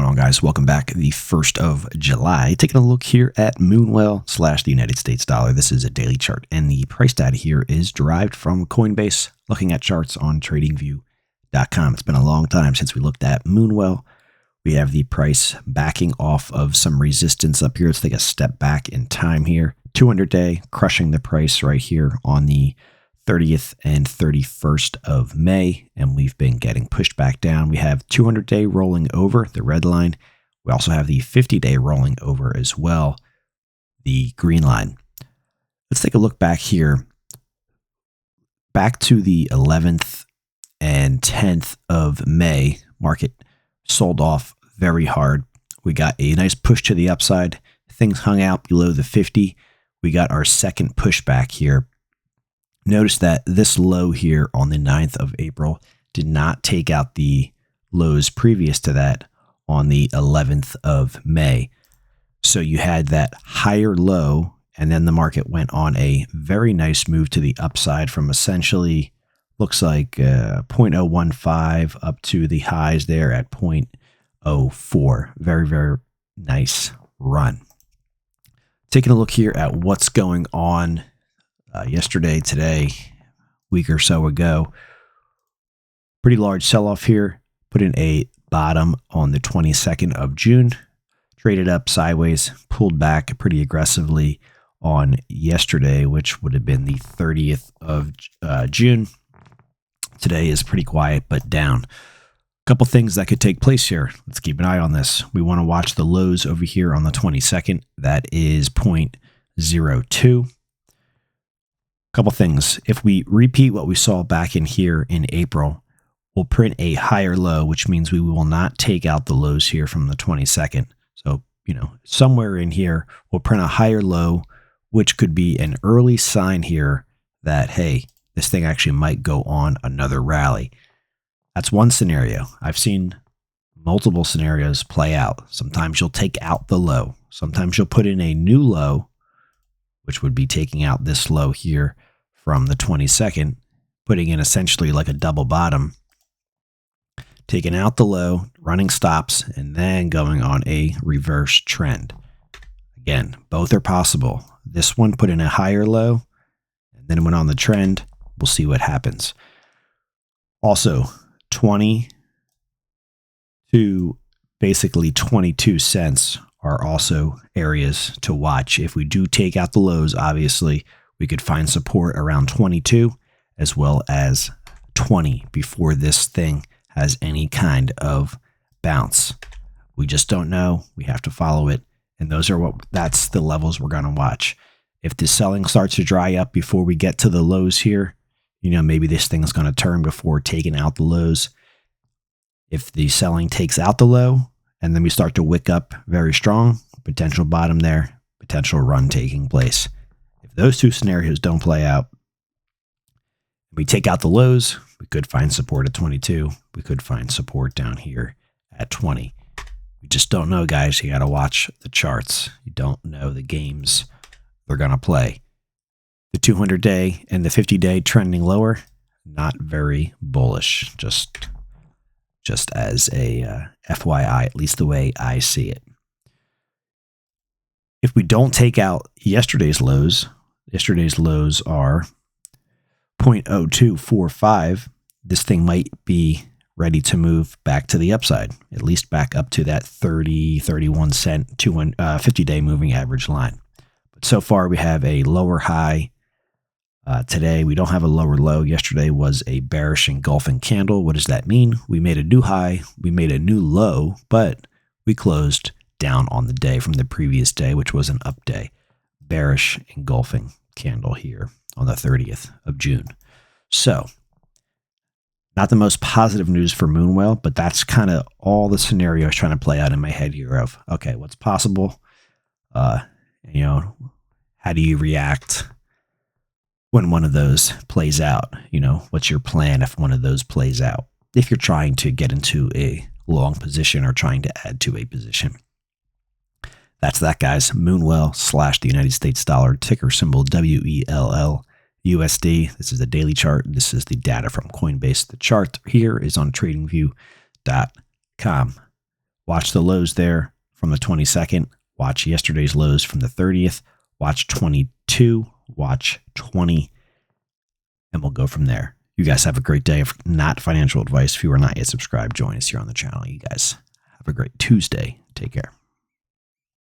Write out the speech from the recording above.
going on, guys? Welcome back. The 1st of July. Taking a look here at Moonwell / the United States dollar. This is a daily chart, and the price data here is derived from Coinbase, looking at charts on tradingview.com. It's been a long time since we looked at Moonwell. We have the price backing off of some resistance up here. Let's take a step back in time here. 200-day crushing the price right here on the 30th and 31st of May, and we've been getting pushed back down. We have 200-day rolling over, the red line. We also have the 50-day rolling over as well, the green line. Let's take a look back here. Back to the 11th and 10th of May, market sold off very hard. We got a nice push to the upside. Things hung out below the 50. We got our second pushback here. Notice that this low here on the 9th of April did not take out the lows previous to that on the 11th of May. So you had that higher low, and then the market went on a very nice move to the upside from essentially looks like 0.015 up to the highs there at 0.04. Very, very nice run. Taking a look here at what's going on yesterday, today, week or so ago. Pretty large sell-off here. Put in a bottom on the 22nd of June. Traded up sideways, pulled back pretty aggressively on yesterday, which would have been the 30th of June. Today is pretty quiet, but down. A couple things that could take place here. Let's keep an eye on this. We want to watch the lows over here on the 22nd. That is 0.02. Couple things. If we repeat what we saw back in here in April, we'll print a higher low, which means we will not take out the lows here from the 22nd. So, somewhere in here, we'll print a higher low, which could be an early sign here that, hey, this thing actually might go on another rally. That's one scenario. I've seen multiple scenarios play out. Sometimes you'll take out the low. Sometimes you'll put in a new low, which would be taking out this low here from the 22nd, putting in essentially like a double bottom, taking out the low, running stops, and then going on a reverse trend. Again, both are possible. This one put in a higher low and then went on the trend. We'll see what happens. Also, 20 to basically 22 cents are also areas to watch. If we do take out the lows, obviously, we could find support around 22 as well as 20 before this thing has any kind of bounce. We just don't know. We have to follow it. And that's the levels we're going to watch. If the selling starts to dry up before we get to the lows here, maybe this thing's going to turn before taking out the lows. If the selling takes out the low, and then we start to wick up very strong, potential bottom there, potential run taking place. If those two scenarios don't play out, we take out the lows, we could find support at 22. We could find support down here at 20. We just don't know, guys. You got to watch the charts. You don't know the games they're going to play. The 200-day and the 50-day trending lower, not very bullish. Just as a FYI, at least the way I see it. If we don't take out yesterday's lows are 0.0245. This thing might be ready to move back to the upside, at least back up to that 31 cent 50-day moving average line. But so far, we have a lower high. Today, we don't have a lower low. Yesterday was a bearish engulfing candle. What does that mean? We made a new high, we made a new low, but we closed down on the day from the previous day, which was an up day. Bearish engulfing candle here on the 30th of June. So, not the most positive news for Moonwell, but that's kind of all the scenarios trying to play out in my head here of, okay, what's possible? How do you react when one of those plays out? What's your plan if one of those plays out? If you're trying to get into a long position or trying to add to a position. That's that, guys. Moonwell / the United States dollar, ticker symbol WELL USD. This is the daily chart. This is the data from Coinbase. The chart here is on tradingview.com. Watch the lows there from the 22nd. Watch yesterday's lows from the 30th. Watch 22. Watch 20. And we'll go from there. You guys have a great day. If not financial advice, if you are not yet subscribed, join us here on the channel. You guys have a great Tuesday. Take care.